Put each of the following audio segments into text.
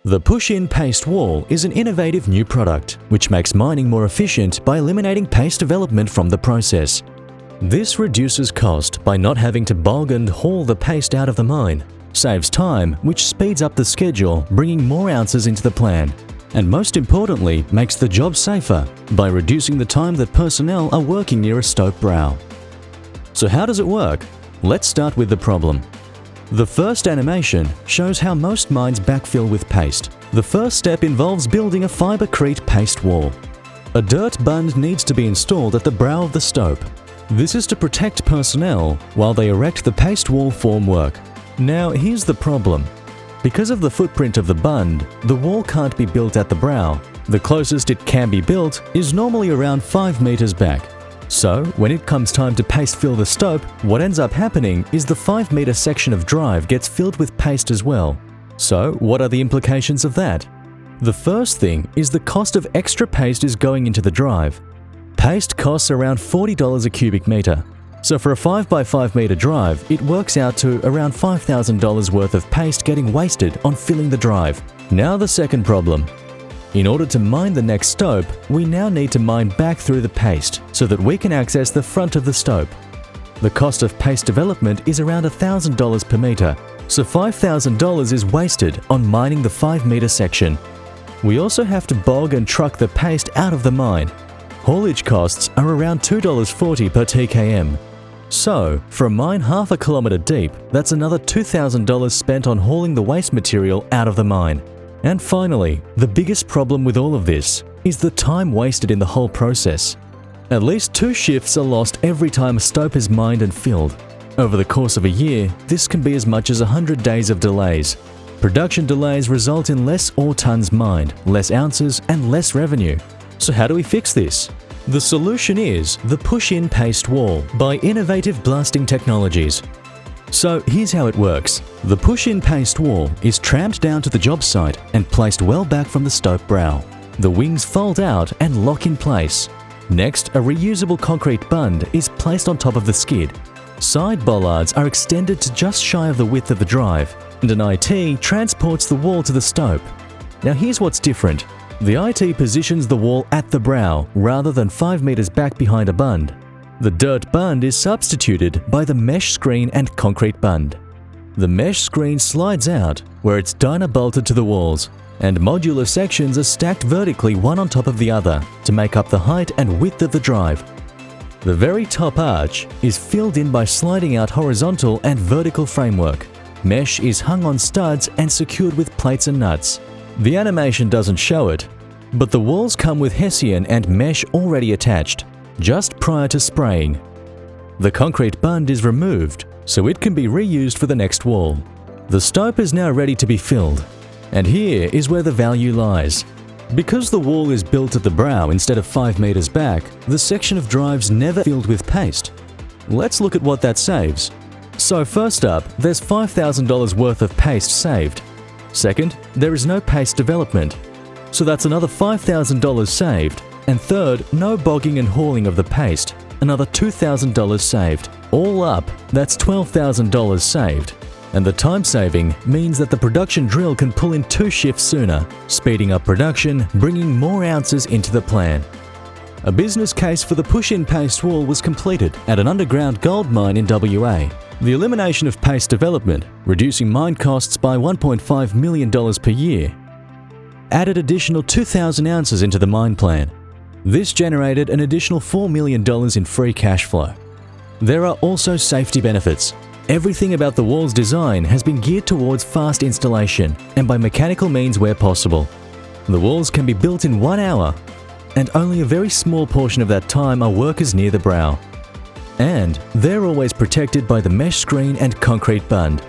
The push-in paste wall is an innovative new product which makes mining more efficient by eliminating paste development from the process. This reduces cost by not having to bog and haul the paste out of the mine, saves time which speeds up the schedule, bringing more ounces into the plan, and most importantly makes the job safer by reducing the time that personnel are working near a stope brow. So how does it work? Let's start with the problem. The first animation shows how most mines backfill with paste. The first step involves building a fibercrete paste wall. A dirt bund needs to be installed at the brow of the stope. This is to protect personnel while they erect the paste wall formwork. Now here's the problem. Because of the footprint of the bund, the wall can't be built at the brow. The closest it can be built is normally around 5 meters back. So, when it comes time to paste fill the stope, what ends up happening is the 5-meter section of drive gets filled with paste as well. So, what are the implications of that? The first thing is the cost of extra paste is going into the drive. Paste costs around $40 a cubic meter. So for a 5x5 meter drive, it works out to around $5,000 worth of paste getting wasted on filling the drive. Now the second problem. In order to mine the next stope, we now need to mine back through the paste so that we can access the front of the stope. The cost of paste development is around $1,000 per meter, so $5,000 is wasted on mining the 5-meter section. We also have to bog and truck the paste out of the mine. Haulage costs are around $2.40 per TKM. So, for a mine half a kilometer deep, that's another $2,000 spent on hauling the waste material out of the mine. And finally, the biggest problem with all of this is the time wasted in the whole process. At least 2 shifts are lost every time a stope is mined and filled. Over the course of a year, this can be as much as 100 days of delays. Production delays result in less ore tons mined, less ounces, and less revenue. So how do we fix this? The solution is the push-in paste wall by Innovative Blasting Technologies. So here's how it works. The push-in paste wall is tramped down to the job site and placed well back from the stope brow. The wings fold out and lock in place. Next, a reusable concrete bund is placed on top of the skid. Side bollards are extended to just shy of the width of the drive, and an IT transports the wall to the stope. Now here's what's different. The IT positions the wall at the brow rather than 5 meters back behind a bund. The dirt bund is substituted by the mesh screen and concrete bund. The mesh screen slides out where it's dyno bolted to the walls, and modular sections are stacked vertically one on top of the other to make up the height and width of the drive. The very top arch is filled in by sliding out horizontal and vertical framework. Mesh is hung on studs and secured with plates and nuts. The animation doesn't show it, but the walls come with hessian and mesh already attached, just prior to spraying. The concrete bund is removed, so it can be reused for the next wall. The stope is now ready to be filled, and here is where the value lies. Because the wall is built at the brow instead of 5 meters back, the section of drive's never filled with paste. Let's look at what that saves. So first up, there's $5,000 worth of paste saved. Second, there is no paste development, so that's another $5,000 saved. And third, no bogging and hauling of the paste, another $2,000 saved. All up, that's $12,000 saved. And the time saving means that the production drill can pull in 2 shifts sooner, speeding up production, bringing more ounces into the plan. A business case for the push-in paste wall was completed at an underground gold mine in WA. The elimination of paste development, reducing mine costs by $1.5 million per year, added additional 2,000 ounces into the mine plan. This generated an additional $4 million in free cash flow. There are also safety benefits. Everything about the wall's design has been geared towards fast installation and by mechanical means where possible. The walls can be built in 1 hour, and only a very small portion of that time are workers near the brow. And they're always protected by the mesh screen and concrete bund.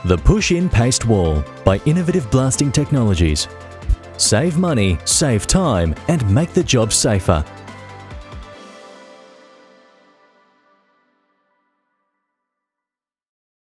The push-in paste wall by Innovative Blasting Technologies. Save money, save time, and make the job safer.